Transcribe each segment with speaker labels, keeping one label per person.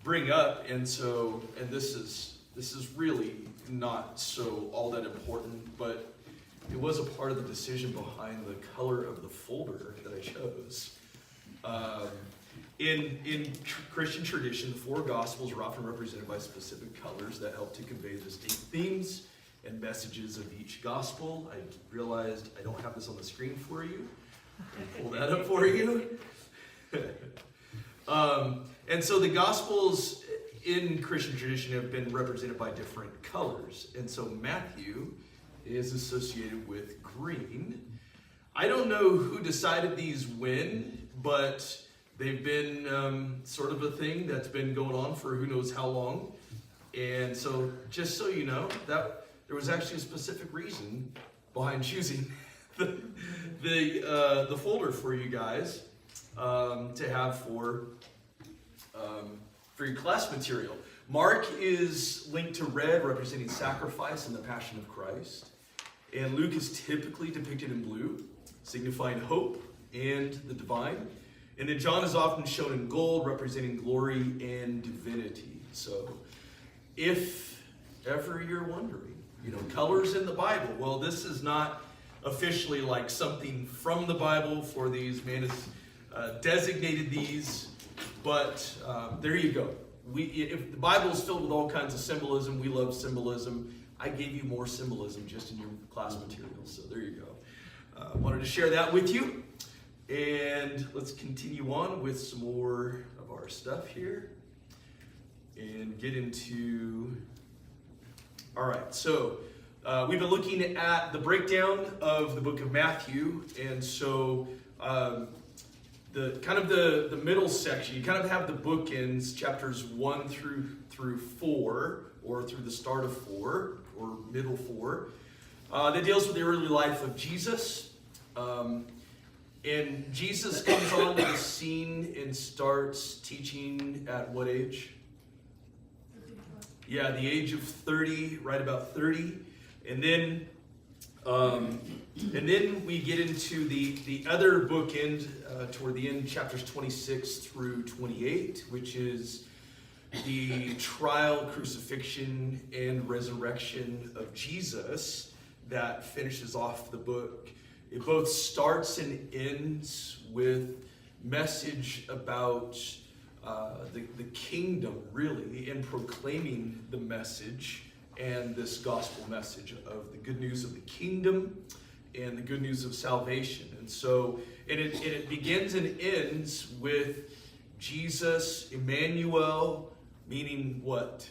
Speaker 1: bring up, and this is really not so all that important, but it was a part of the decision behind the color of the folder that I chose. In Christian tradition, the four Gospels are often represented by specific colors that help to convey distinct themes and messages of each Gospel. I realized I don't have this on the screen for you. I'll pull that up for you. And so the Gospels in Christian tradition have been represented by different colors. And so Matthew is associated with green. I don't know who decided these when, but they've been sort of a thing that's been going on for who knows how long. And so just so you know, that there was actually a specific reason behind choosing the folder for you guys to have for your class material. Mark is linked to red, representing sacrifice and the passion of Christ. And Luke is typically depicted in blue, signifying hope and the divine. And then John is often shown in gold, representing glory and divinity. So if ever you're wondering, colors in the Bible, well, this is not officially like something from the Bible for these. Man has designated these, but there you go. If the Bible is filled with all kinds of symbolism, we love symbolism. I gave you more symbolism just in your class materials, so there you go. Wanted to share that with you. And let's continue on with some more of our stuff here and get into... All right, so we've been looking at the breakdown of the book of Matthew, and so the middle section, you kind of have the bookends, chapters 1 through 4, or through the start of 4, or middle 4, that deals with the early life of Jesus. And Jesus comes onto the scene and starts teaching at what age? Yeah, the age of 30, right about 30. And then we get into the other bookend toward the end, chapters 26 through 28, which is the trial, crucifixion, and resurrection of Jesus that finishes off the book. It both starts and ends with message about the kingdom, really, and proclaiming the message and this gospel message of the good news of the kingdom and the good news of salvation. And so it begins and ends with Jesus, Emmanuel, meaning what?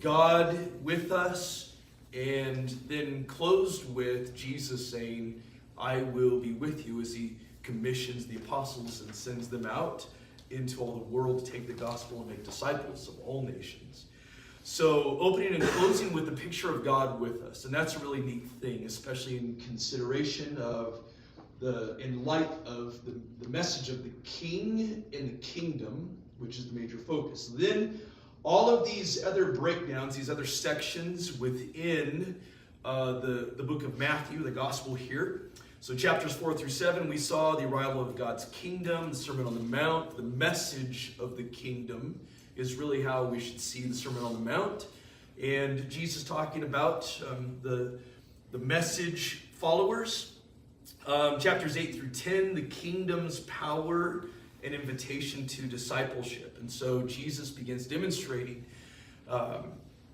Speaker 1: God with us. And then closed with Jesus saying, I will be with you, as he commissions the apostles and sends them out into all the world to take the gospel and make disciples of all nations. So opening and closing with the picture of God with us. And that's a really neat thing, especially in consideration of in light of the message of the king and the kingdom, which is the major focus. Then all of these other breakdowns, these other sections within the book of Matthew, the gospel here. So chapters 4 through 7, we saw the arrival of God's kingdom, the Sermon on the Mount. The message of the kingdom is really how we should see the Sermon on the Mount. And Jesus talking about the message followers. Chapters 8 through 10, the kingdom's power and invitation to discipleship. And so Jesus begins demonstrating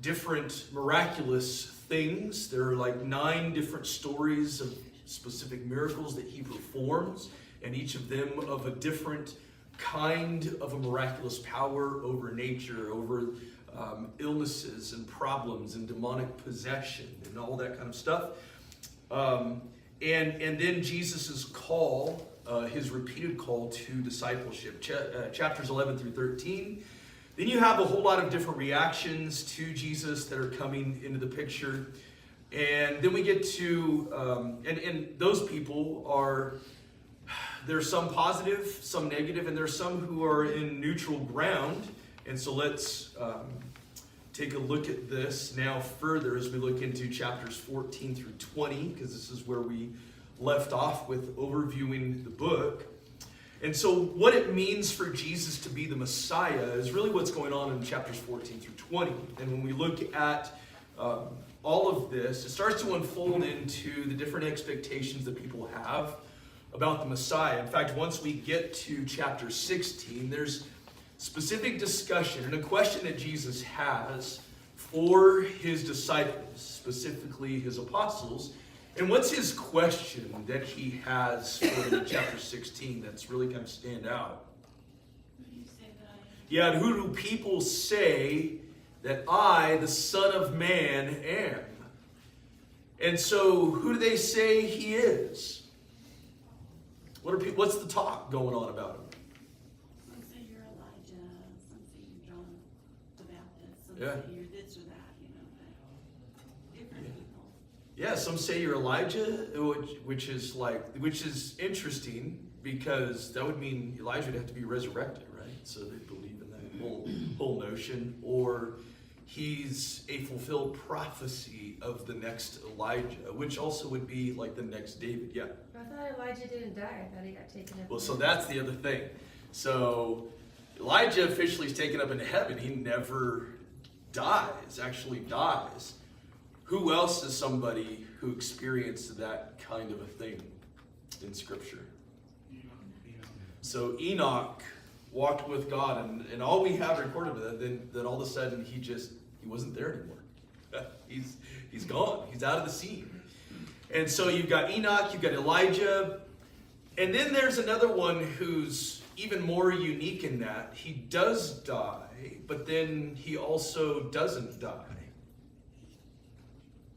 Speaker 1: different miraculous things. There are like 9 different stories of specific miracles that he performs, and each of them of a different kind of a miraculous power over nature, over illnesses and problems and demonic possession and all that kind of stuff. And then Jesus's call, his repeated call to discipleship, chapters 11 through 13. Then you have a whole lot of different reactions to Jesus that are coming into the picture. And then we get to, and those people are, there's some positive, some negative, and there's some who are in neutral ground. And so let's take a look at this now further as we look into chapters 14 through 20, because this is where we left off with overviewing the book. And so what it means for Jesus to be the Messiah is really what's going on in chapters 14 through 20. And when we look at all of this, it starts to unfold into the different expectations that people have about the Messiah. In fact, once we get to chapter 16, there's specific discussion and a question that Jesus has for his disciples, specifically his apostles. And what's his question that he has for them in chapter 16 that's really kind of stand out?
Speaker 2: Who do you say that I am?
Speaker 1: Yeah, who do people say that I, the Son of Man, am? And so, who do they say he is? What's the talk going on about him?
Speaker 2: Some say you're Elijah, some say you're John the Baptist, some
Speaker 1: Yeah.
Speaker 2: say you're this or that, but different people.
Speaker 1: Yeah, some say you're Elijah, which is interesting because that would mean Elijah would have to be resurrected, right? So they believe in that whole notion. Or he's a fulfilled prophecy of the next Elijah, which also would be like the next David. Yeah.
Speaker 3: I thought Elijah didn't die. I thought he got taken up.
Speaker 1: Well, so that's the other thing. So Elijah officially is taken up into heaven. He never actually dies. Who else is somebody who experienced that kind of a thing in Scripture? So Enoch walked with God, and all we have recorded of that all of a sudden he wasn't there anymore. He's gone. He's out of the scene. And so you've got Enoch, you've got Elijah, and then there's another one who's even more unique in that he does die, but then he also doesn't die.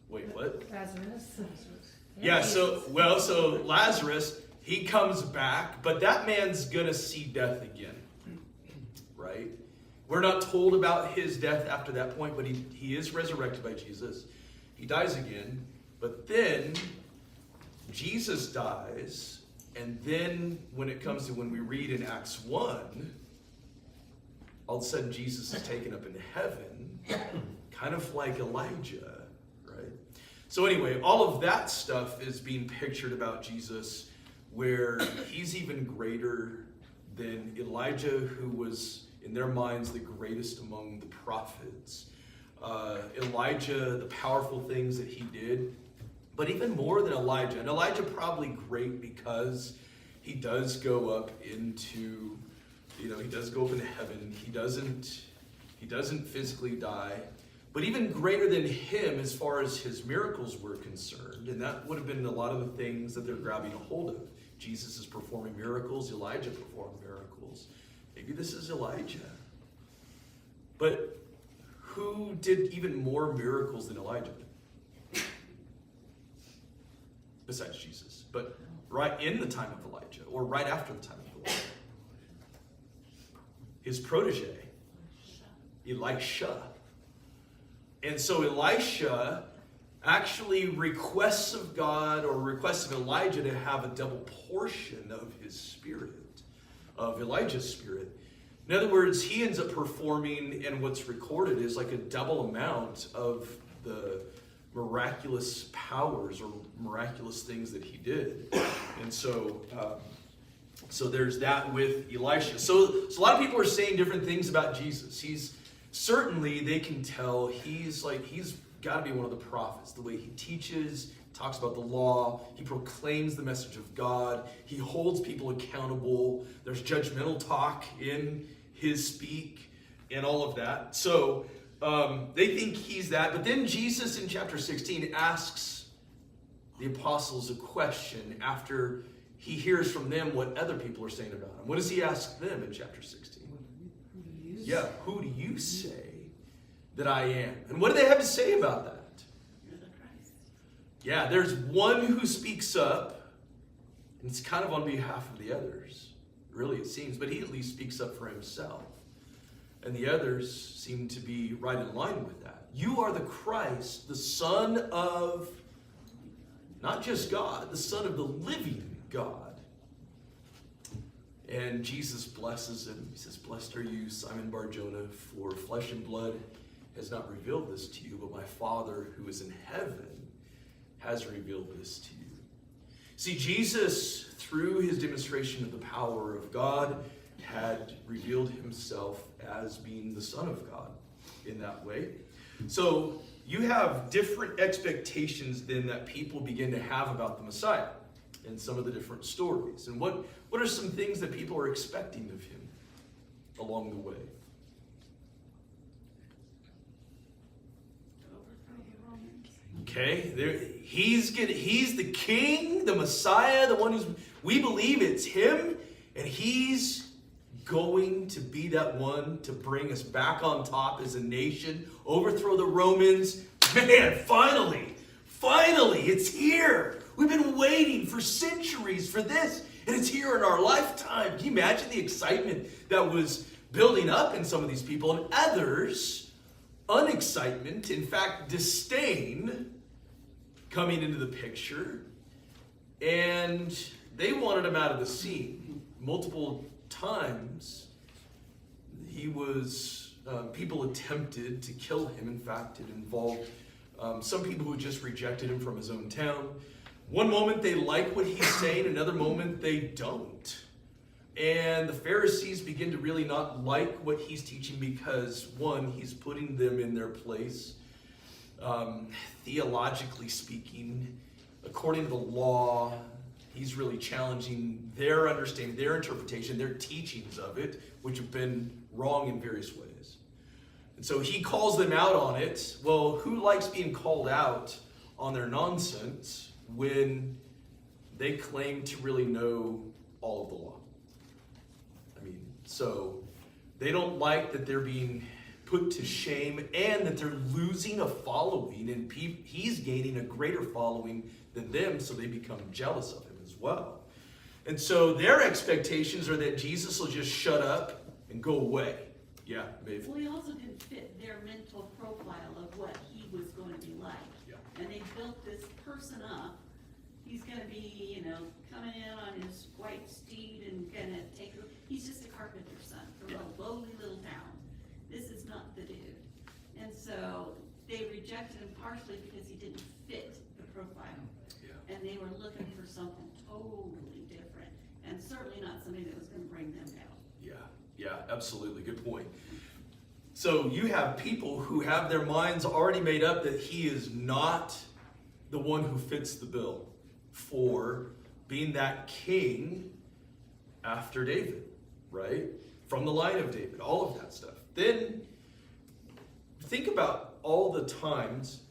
Speaker 1: Wait, what?
Speaker 3: Lazarus.
Speaker 1: Yeah, so Lazarus, he comes back, but that man's gonna see death again, right? We're not told about his death after that point, but he is resurrected by Jesus. He dies again, but then Jesus dies, and then when it comes to when we read in Acts 1, all of a sudden Jesus is taken up into heaven, kind of like Elijah, right? So anyway, all of that stuff is being pictured about Jesus, where he's even greater than Elijah, who was, in their minds, the greatest among the prophets. Elijah, the powerful things that he did, but even more than Elijah. And Elijah probably great because he does go up into, he does go up into heaven. He doesn't physically die. But even greater than him as far as his miracles were concerned, and that would have been a lot of the things that they're grabbing a hold of. Jesus is performing miracles. Elijah performed miracles. Maybe this is Elijah. But who did even more miracles than Elijah? Besides Jesus. But right in the time of Elijah, or right after the time of Elijah. His protege, Elisha. And so Elisha actually requests of God, or requests of Elijah, to have a double portion of his spirit, of Elijah's spirit. In other words, he ends up performing, and what's recorded is like a double amount of the miraculous powers or miraculous things that he did. And so there's that with Elisha. So a lot of people are saying different things about Jesus. Certainly they can tell he's got to be one of the prophets. The way he teaches, talks about the law, he proclaims the message of God, he holds people accountable. There's judgmental talk in his speak and all of that. So they think he's that. But then Jesus in chapter 16 asks the apostles a question after he hears from them what other people are saying about him. What does he ask them in chapter 16? Yeah, who do you say that I am? And what do they have to say about that?
Speaker 2: You're the Christ.
Speaker 1: Yeah, there's one who speaks up, and it's kind of on behalf of the others. Really, it seems, but he at least speaks up for himself. And the others seem to be right in line with that. You are the Christ, the Son of, not just God, the Son of the living God. And Jesus blesses him. He says, "Blessed are you, Simon Bar-Jonah, for flesh and blood has not revealed this to you, but my Father who is in heaven has revealed this to you." See, Jesus, through his demonstration of the power of God, had revealed himself as being the Son of God in that way. So you have different expectations then that people begin to have about the Messiah in some of the different stories. And what are some things that people are expecting of him along the way?
Speaker 2: Overthrow the Romans.
Speaker 1: Okay, he's the king, the Messiah, the one we believe it's him, and he's going to be that one to bring us back on top as a nation, overthrow the Romans. Man, finally, it's here. We've been waiting for centuries for this, and it's here in our lifetime. Can you imagine the excitement that was building up in some of these people, and others, unexcitement, in fact, disdain coming into the picture, and they wanted him out of the scene. Multiple times he was people attempted to kill him. In fact, it involved some people who just rejected him from his own town. One moment they like what he's saying, another moment they don't. And the Pharisees begin to really not like what he's teaching because, one, he's putting them in their place. Theologically speaking, according to the law, he's really challenging their understanding, their interpretation, their teachings of it, which have been wrong in various ways. And so he calls them out on it. Well, who likes being called out on their nonsense when they claim to really know all of the law? I mean, so they don't like that they're being put to shame and that they're losing a following, and he's gaining a greater following than them, so they become jealous of him as well. And so their expectations are that Jesus will just shut up and go away. Yeah, Maeve.
Speaker 2: Well, he also didn't fit their mental profile of what he was going to be like.
Speaker 1: Yeah.
Speaker 2: And they built this person up. He's going to be, coming in on his white steed and going to take. He's just a carpenter's son from a lowly little town. This is not the dude. And so they rejected him partially because he didn't fit the profile.
Speaker 1: Yeah.
Speaker 2: And they were looking for something totally different, and certainly not somebody that was going to bring them down.
Speaker 1: Yeah, absolutely. Good point. So you have people who have their minds already made up that he is not the one who fits the bill for being that king after David, right? From the line of David, all of that stuff. Then think about all the times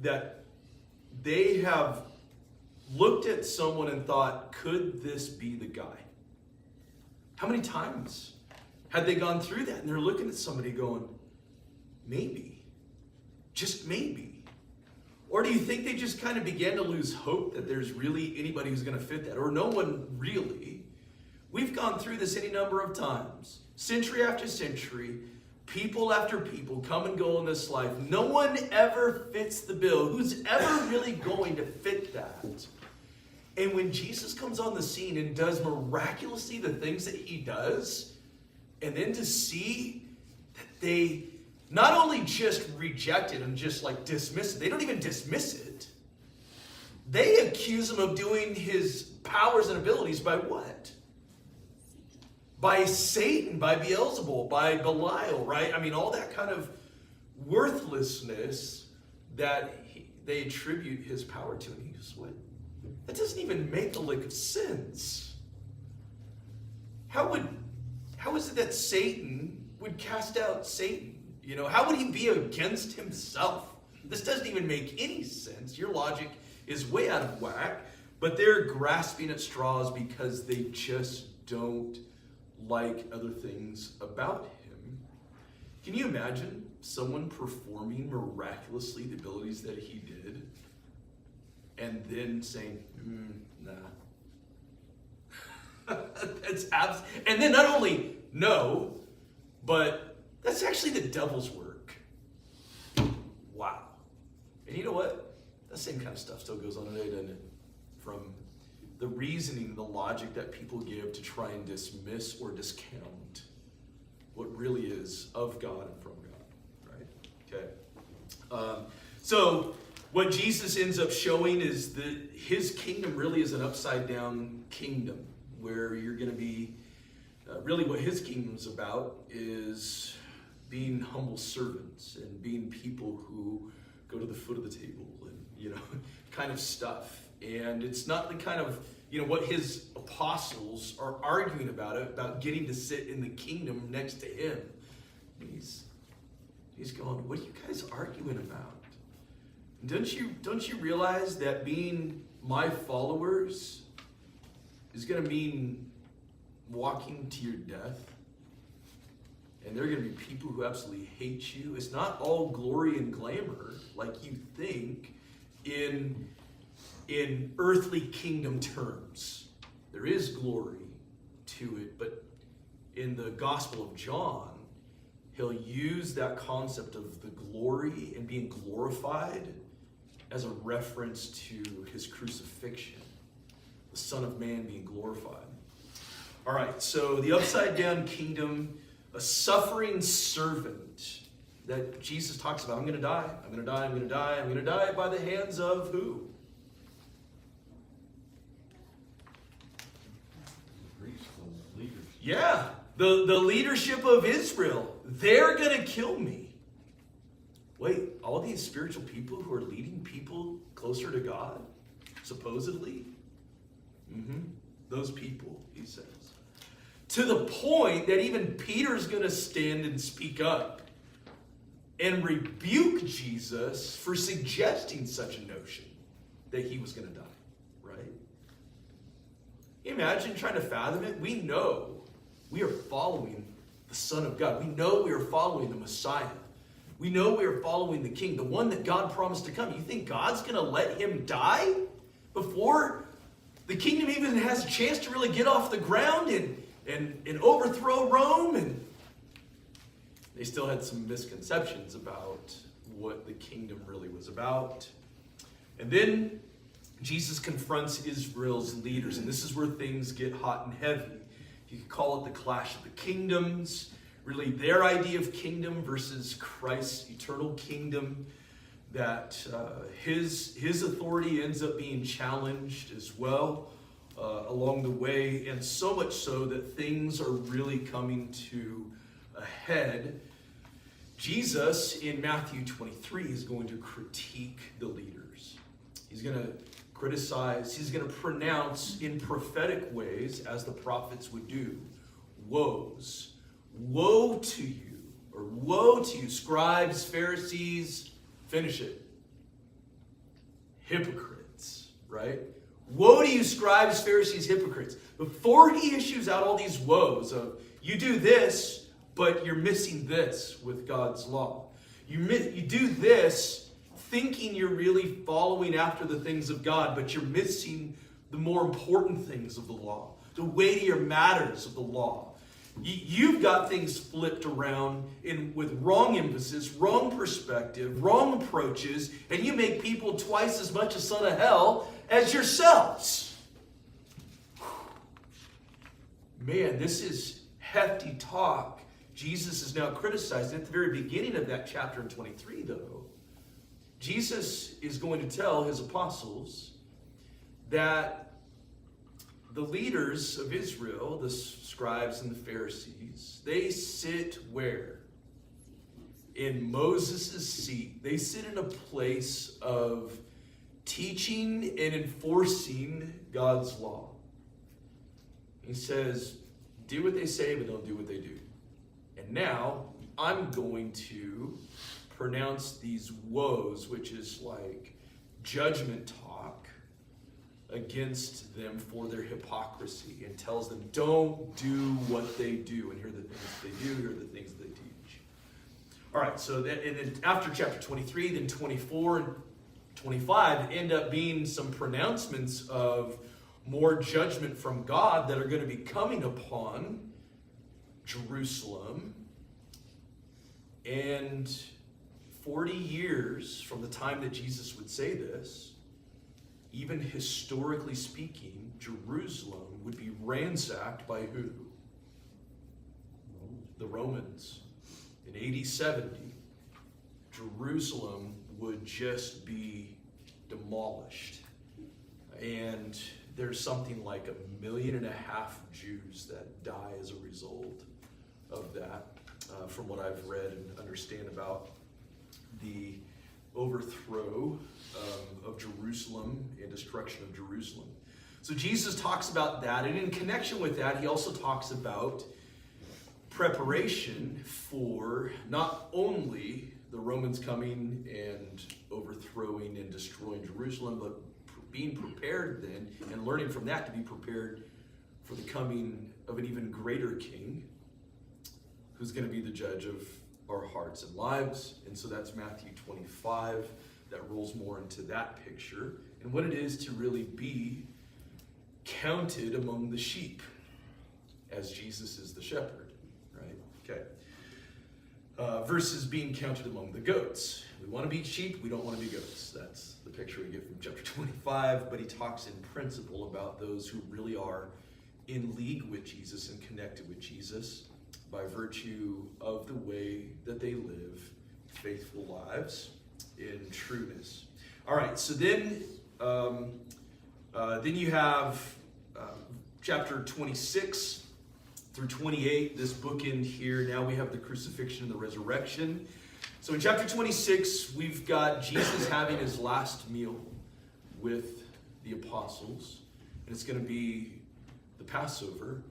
Speaker 1: that they have looked at someone and thought, could this be the guy? How many times had they gone through that? And they're looking at somebody going, maybe, just maybe. Or do you think they just kind of began to lose hope that there's really anybody who's going to fit that? Or no one really? We've gone through this any number of times. Century after century, people after people come and go in this life. No one ever fits the bill. Who's ever really going to fit that? And when Jesus comes on the scene and does miraculously the things that he does, and then to see that they not only just reject it and just like dismiss it, they don't even dismiss it. They accuse him of doing his powers and abilities by what? By Satan, by Beelzebul, by Belial, right? I mean, all that kind of worthlessness that they attribute his power to. And he goes, what? That doesn't even make a lick of sense. How is it that Satan would cast out Satan? How would he be against himself? This doesn't even make any sense. Your logic is way out of whack, but they're grasping at straws because they just don't like other things about him. Can you imagine someone performing miraculously the abilities that he did and then saying, nah. And then not only no, but that's actually the devil's work. Wow. And you know what? That same kind of stuff still goes on today, doesn't it? From the reasoning, the logic that people give to try and dismiss or discount what really is of God and from God, right? Okay. So what Jesus ends up showing is that his kingdom really is an upside down kingdom, where you're going to be, really what his kingdom's about is being humble servants and being people who go to the foot of the table and, kind of stuff. And it's not the kind of, what his apostles are arguing about getting to sit in the kingdom next to him. He's going, what are you guys arguing about? Don't you realize that being my followers is going to mean walking to your death? And there are going to be people who absolutely hate you. It's not all glory and glamour like you think in earthly kingdom terms. There is glory to it, but in the Gospel of John, he'll use that concept of the glory and being glorified as a reference to his crucifixion, the Son of Man being glorified. All right, so the upside down kingdom, a suffering servant that Jesus talks about. I'm going to die, I'm going to die, I'm going to die, I'm going to die by the hands of who?
Speaker 4: The leaders.
Speaker 1: Yeah, the leadership of Israel. They're going to kill me. Wait, all these spiritual people who are leading people closer to God, supposedly? Those people, he says. To the point that even Peter's going to stand and speak up and rebuke Jesus for suggesting such a notion that he was going to die, right? Imagine trying to fathom it. We know we are following the Son of God. We know we are following the Messiah. We know we are following the King, the one that God promised to come. You think God's going to let him die before the kingdom even has a chance to really get off the ground and overthrow Rome? And they still had some misconceptions about what the kingdom really was about. And then Jesus confronts Israel's leaders, and this is where things get hot and heavy. You could call it the clash of the kingdoms. Really their idea of kingdom versus Christ's eternal kingdom, that his authority ends up being challenged as well along the way, and so much so that things are really coming to a head. Jesus, in Matthew 23, is going to critique the leaders. He's going to criticize, he's going to pronounce in prophetic ways, as the prophets would do, woes. Woe to you, or woe to you, scribes, Pharisees, finish it. Hypocrites, right? Woe to you, scribes, Pharisees, hypocrites. Before he issues out all these woes of, you do this, but you're missing this with God's law. You do this thinking you're really following after the things of God, but you're missing the more important things of the law, the weightier matters of the law. You've got things flipped around with wrong emphasis, wrong perspective, wrong approaches, and you make people twice as much a son of hell as yourselves. Man, this is hefty talk. Jesus is now criticized. At the very beginning of that chapter in 23, though, Jesus is going to tell his apostles that the leaders of Israel, the scribes and the Pharisees, they sit where? In Moses' seat. They sit in a place of teaching and enforcing God's law. He says, do what they say, but don't do what they do. And now, I'm going to pronounce these woes, which is like judgment talk, against them for their hypocrisy, and tells them, don't do what they do. And here are the things they do, here are the things they teach. All right, so then after chapter 23, then 24 and 25 end up being some pronouncements of more judgment from God that are going to be coming upon Jerusalem. And 40 years from the time that Jesus would say this, even historically speaking, Jerusalem would be ransacked by who? The Romans. In AD 70, Jerusalem would just be demolished. And there's something like 1.5 million Jews that die as a result of that, from what I've read and understand about the overthrow of Jerusalem and destruction of Jerusalem. So Jesus talks about that, and in connection with that, he also talks about preparation for not only the Romans coming and overthrowing and destroying Jerusalem, but being prepared then and learning from that to be prepared for the coming of an even greater king who's going to be the judge of our hearts and lives. And so that's Matthew 25 that rolls more into that picture and what it is to really be counted among the sheep as Jesus is the shepherd, right? Okay. Versus being counted among the goats. We want to be sheep, we don't want to be goats. That's the picture we get from chapter 25, but he talks in principle about those who really are in league with Jesus and connected with Jesus by virtue of the way that they live faithful lives in trueness. All right, so then you have chapter 26 through 28, this bookend here. Now we have the crucifixion and the resurrection. So in chapter 26, we've got Jesus having his last meal with the apostles. And it's going to be the Passover,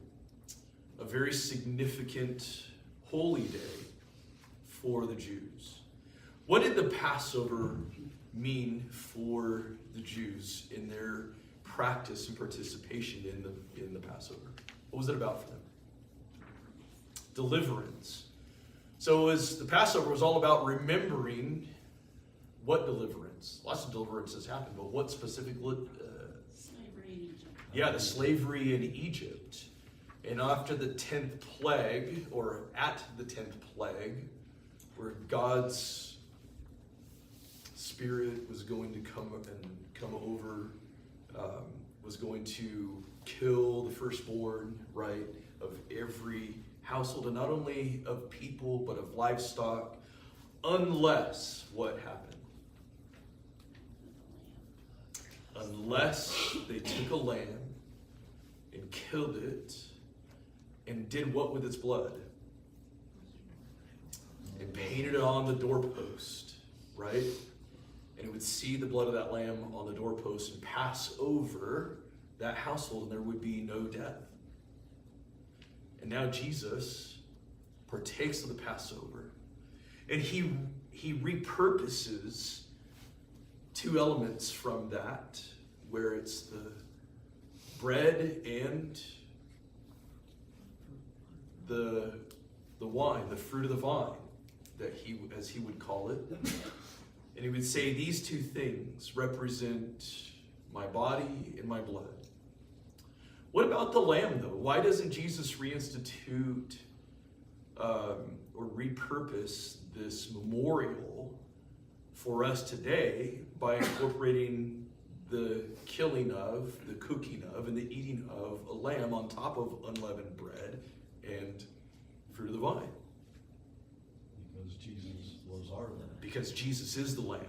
Speaker 1: a very significant holy day for the Jews. What did the Passover mean for the Jews in their practice and participation in the Passover? What was it about for them? Deliverance. So the Passover was all about remembering what deliverance. Lots of deliverances happened, but what specific?
Speaker 2: Slavery in Egypt.
Speaker 1: Yeah, the slavery in Egypt. And after the 10th plague, or at the 10th plague, where God's Spirit was going to come over, was going to kill the firstborn, right, of every household, and not only of people, but of livestock, unless what happened? Unless they took a lamb and killed it and did what with its blood? And painted it on the doorpost, right? And it would see the blood of that lamb on the doorpost and pass over that household, and there would be no death. And now Jesus partakes of the Passover, and he repurposes two elements from that, where it's the bread and the wine, the fruit of the vine, that he, as he would call it. And he would say, these two things represent my body and my blood. What about the lamb, though? Why doesn't Jesus reinstitute or repurpose this memorial for us today by incorporating the killing of, the cooking of, and the eating of a lamb on top of unleavened bread and fruit of the vine?
Speaker 4: Because Jesus was our lamb.
Speaker 1: Because Jesus is the lamb.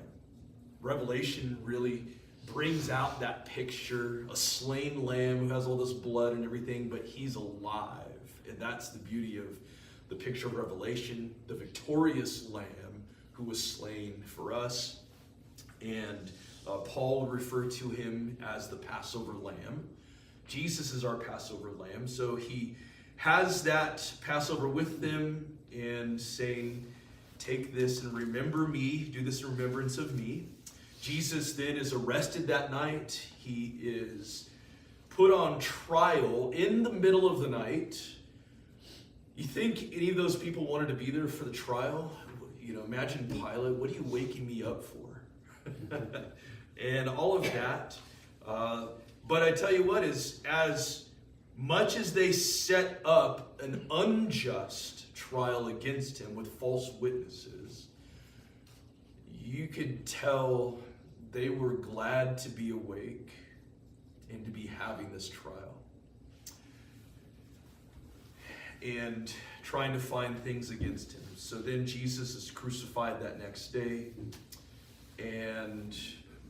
Speaker 1: Revelation really brings out that picture, a slain lamb who has all this blood and everything, but he's alive. And that's the beauty of the picture of Revelation, the victorious lamb who was slain for us. And Paul would refer to him as the Passover lamb. Jesus is our Passover lamb. So he has that Passover with them and saying, take this and remember me, do this in remembrance of me. Jesus then is arrested that night. He is put on trial in the middle of the night. You think any of those people wanted to be there for the trial? You know, imagine Pilate, what are you waking me up for? And all of that. But I tell you what, is as much as they set up an unjust trial against him with false witnesses, you could tell they were glad to be awake and to be having this trial. And trying to find things against him. So then Jesus is crucified that next day. And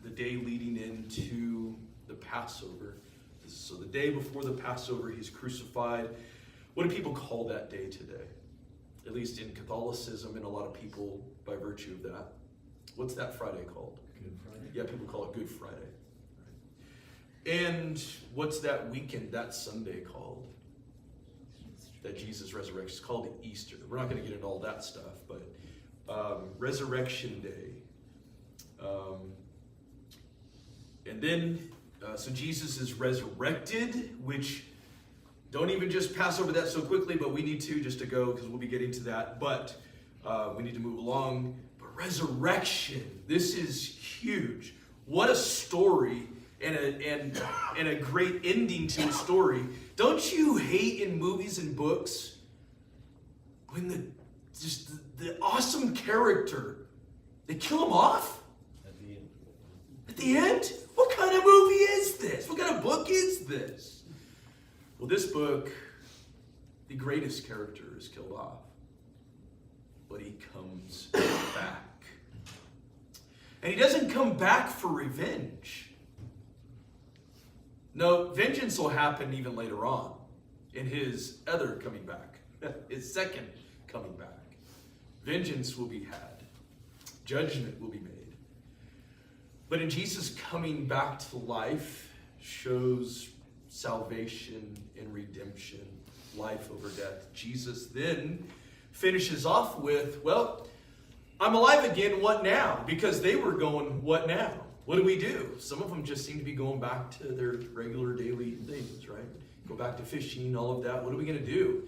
Speaker 1: the day leading into the Passover. So the day before the Passover, he's crucified. What do people call that day today? At least in Catholicism and a lot of people by virtue of that. What's that Friday called?
Speaker 4: Good Friday.
Speaker 1: Yeah, people call it Good Friday. And what's that weekend, that Sunday called? That Jesus resurrects. It's called Easter. We're not going to get into all that stuff, but Resurrection Day. And then, so Jesus is resurrected, which don't even just pass over that so quickly, but we need to just to go because we'll be getting to that. But we need to move along. But resurrection, this is huge. What a story and a great ending to a story. Don't you hate in movies and books when the awesome character, they kill him off?
Speaker 4: At the end.
Speaker 1: At the end? What kind of movie is this? What kind of book is this? Well, this book, the greatest character is killed off. But he comes back. And he doesn't come back for revenge. No, vengeance will happen even later on in his other coming back, his second coming back. Vengeance will be had. Judgment will be made. But in Jesus coming back to life shows salvation and redemption, life over death. Jesus then finishes off with, well, I'm alive again, what now? Because they were going, what now? What do we do? Some of them just seem to be going back to their regular daily things, right? Go back to fishing, all of that. What are we going to do?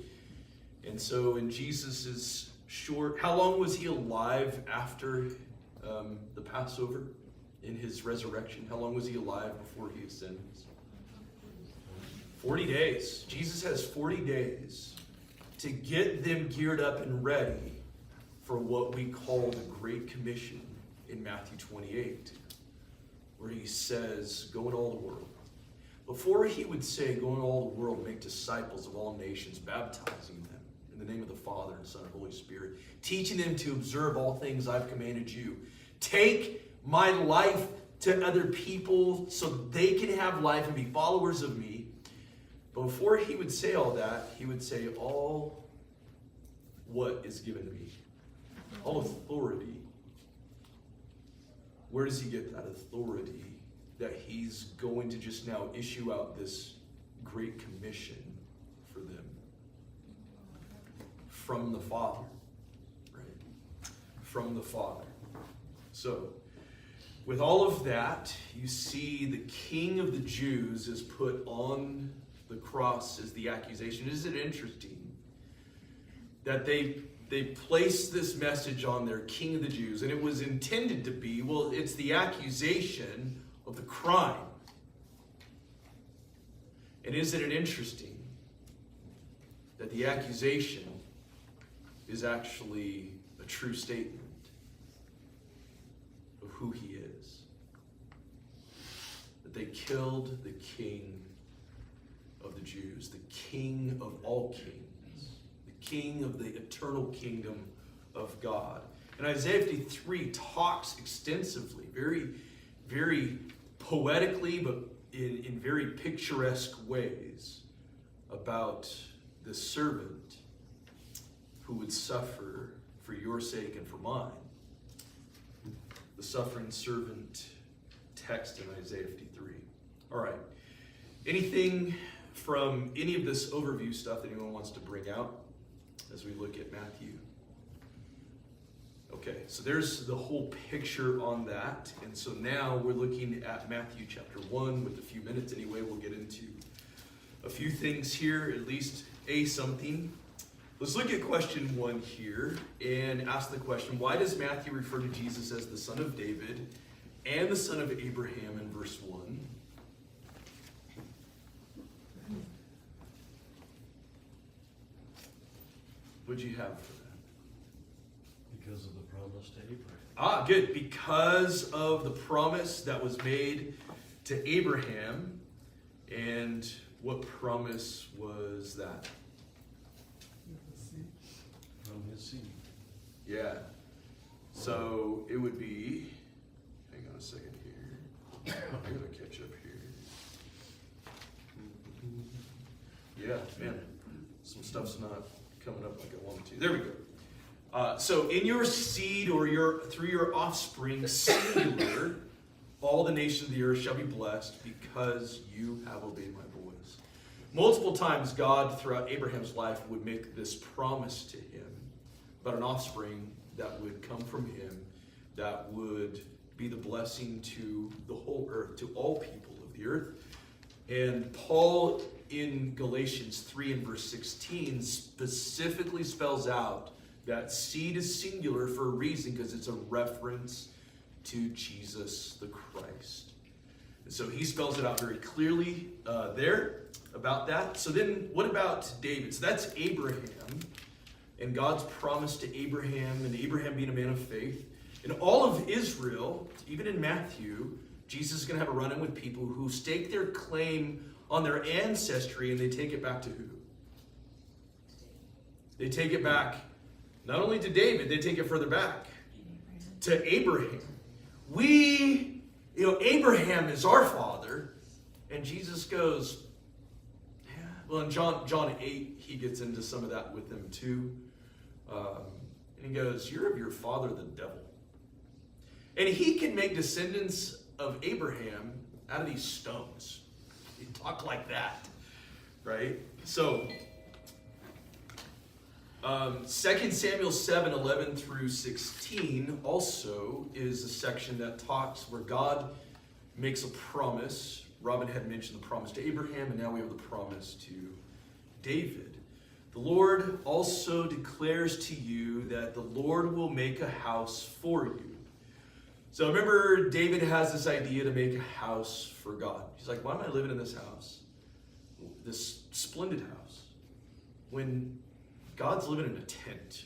Speaker 1: And so in Jesus's short, how long was he alive after the Passover? In his resurrection, how long was he alive before he ascends? 40 days. Jesus has 40 days to get them geared up and ready for what we call the Great Commission in Matthew 28, where he says, go into all the world. Before he would say, go into all the world, make disciples of all nations, baptizing them in the name of the Father and Son and Holy Spirit, teaching them to observe all things I've commanded you. Take my life to other people so they can have life and be followers of me. But before he would say all that, he would say, all what is given to me, all authority. Where does he get that authority that he's going to just now issue out this great commission for them? From the Father, right? From the Father. So, with all of that, you see the King of the Jews is put on the cross as the accusation. Isn't it interesting that they placed this message on their King of the Jews, and it was intended to be, well, it's the accusation of the crime. And isn't it interesting that the accusation is actually a true statement of who he is? That they killed the King of the Jews, the King of all kings, the King of the eternal kingdom of God. And Isaiah 53 talks extensively, very, very poetically, but in very picturesque ways about the servant who would suffer for your sake and for mine. The suffering servant text in Isaiah 53. All right. Anything from any of this overview stuff that anyone wants to bring out as we look at Matthew? Okay, so there's the whole picture on that. And so now we're looking at Matthew chapter 1 with a few minutes anyway. We'll get into a few things here, at least something. Let's look at question 1 here and ask the question, why does Matthew refer to Jesus as the son of David and the son of Abraham in verse 1? What'd you have for that?
Speaker 4: Because of the promise to Abraham.
Speaker 1: Ah, good. Because of the promise that was made to Abraham. And what promise was that?
Speaker 4: From his seed.
Speaker 1: Yeah. So it would be, hang on a second here. I gotta catch up here. Yeah, man, some stuff's not coming up like I want it to. There we go. So in your seed or through your offspring, singular, all the nations of the earth shall be blessed because you have obeyed my voice. Multiple times God throughout Abraham's life would make this promise to him about an offspring that would come from him that would be the blessing to the whole earth, to all people of the earth. And Paul in Galatians 3 and verse 16 specifically spells out that seed is singular for a reason, because it's a reference to Jesus the Christ. And so he spells it out very clearly there about that. So then what about David? So that's Abraham and God's promise to Abraham, and Abraham being a man of faith. In all of Israel, even in Matthew, Jesus is going to have a run-in with people who stake their claim on their ancestry, and they take it back to who? They take it back not only to David, they take it further back to Abraham. Abraham is our father, and Jesus goes, yeah. Well, in John 8, he gets into some of that with them too. And he goes, you're of your father, the devil. And he can make descendants of Abraham out of these stones. You talk like that, right? So, 2 Samuel 7, 11 through 16 also is a section that talks where God makes a promise. Robin had mentioned the promise to Abraham, and now we have the promise to David. The Lord also declares to you that the Lord will make a house for you. So remember, David has this idea to make a house for God. He's like, why am I living in this house? This splendid house. When God's living in a tent.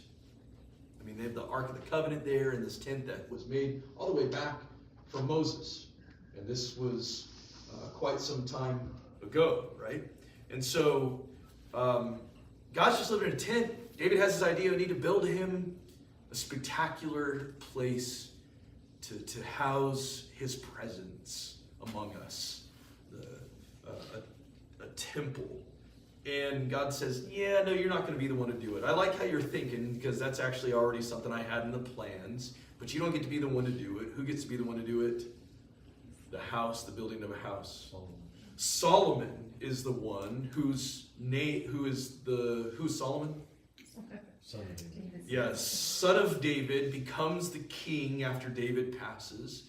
Speaker 1: I mean, they have the Ark of the Covenant there in this tent that was made all the way back from Moses. And this was quite some time ago, right? And so God's just living in a tent. David has this idea, we need to build him a spectacular place to house his presence among us, a temple. And God says, yeah, no, you're not going to be the one to do it. I like how you're thinking, because that's actually already something I had in the plans, but you don't get to be the one to do it. Who gets to be the one to do it? The house, the building of a house. Solomon is the one who's Solomon?
Speaker 4: Son of David.
Speaker 1: Yes, son of David, becomes the king after David passes.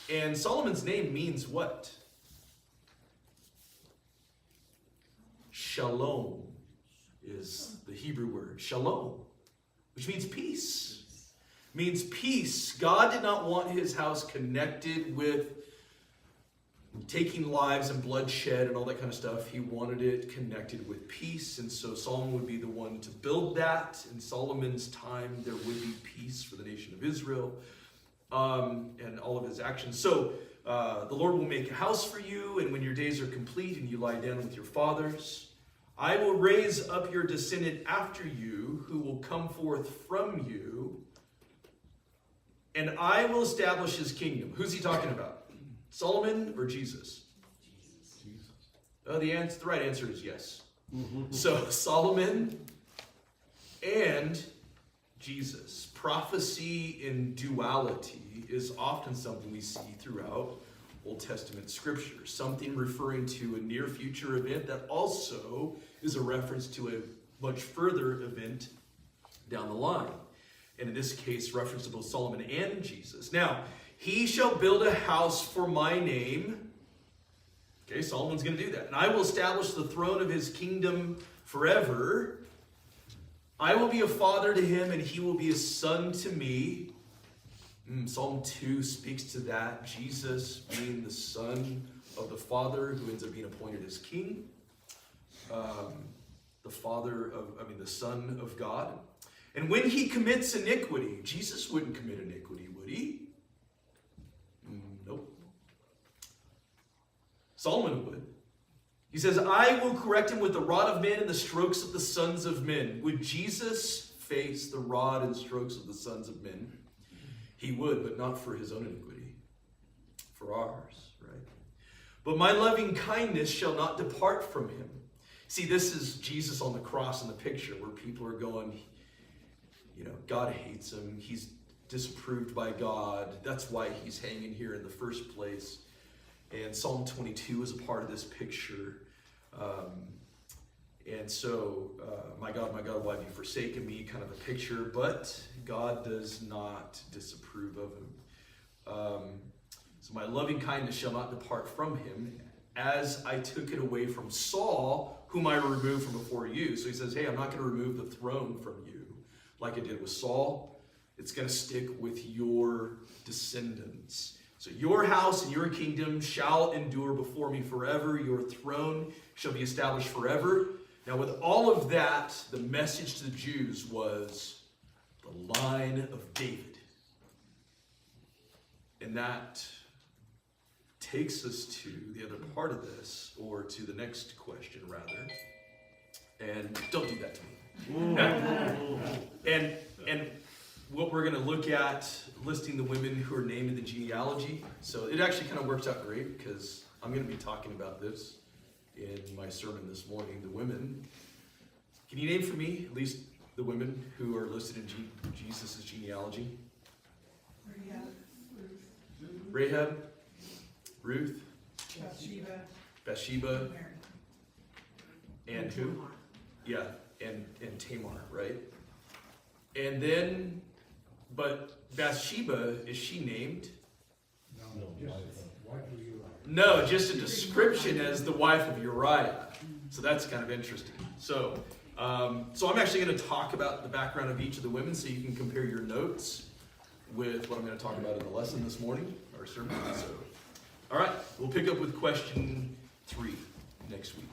Speaker 1: And Solomon's name means what? Shalom is the Hebrew word. Shalom, which means peace. Means peace. God did not want his house connected with taking lives and bloodshed and all that kind of stuff. He wanted it connected with peace. And so Solomon would be the one to build that. In Solomon's time, there would be peace for the nation of Israel and all of his actions. So the Lord will make a house for you, and when your days are complete and you lie down with your fathers, I will raise up your descendant after you, who will come forth from you, and I will establish his kingdom. Who's he talking about? Solomon or Jesus?
Speaker 4: Jesus.
Speaker 1: The right answer is yes. So Solomon and Jesus. Prophecy in duality is often something we see throughout Old Testament scripture. Something referring to a near future event that also is a reference to a much further event down the line. And in this case, reference to both Solomon and Jesus. Now, he shall build a house for my name. Okay, Solomon's going to do that. And I will establish the throne of his kingdom forever. I will be a father to him, and he will be a son to me. Psalm 2 speaks to that. Jesus being the son of the Father, who ends up being appointed as king. The Son of God. And when he commits iniquity, Jesus wouldn't commit iniquity, would he? Nope. Solomon would. He says, I will correct him with the rod of men and the strokes of the sons of men. Would Jesus face the rod and strokes of the sons of men? He would, but not for his own iniquity. For ours, right? but my loving kindness shall not depart from him. See, this is Jesus on the cross in the picture where people are going, God hates him. He's disapproved by God. That's why he's hanging here in the first place. And Psalm 22 is a part of this picture. And so, my God, why have you forsaken me? Kind of a picture, but God does not disapprove of him. So my loving kindness shall not depart from him, as I took it away from Saul, whom I removed from before you. So he says, hey, I'm not going to remove the throne from you like I did with Saul. It's going to stick with your descendants. So your house and your kingdom shall endure before me forever. Your throne shall be established forever. Now with all of that, the message to the Jews was the line of David. And that takes us to the other part of this, or to the next question rather. And don't do that to me. And what we're going to look at, listing the women who are named in the genealogy. So it actually kind of works out great because I'm going to be talking about this in my sermon this morning. The women. Can you name for me at least the women who are listed in Jesus' genealogy? Rahab, Ruth, Bathsheba, and who? Yeah, and Tamar, right? And then, but Bathsheba, is she named? No, just a description as the wife of Uriah. So that's kind of interesting. So I'm actually going to talk about the background of each of the women so you can compare your notes with what I'm going to talk about in the lesson this morning, our sermon. So, all right, we'll pick up with question 3 next week.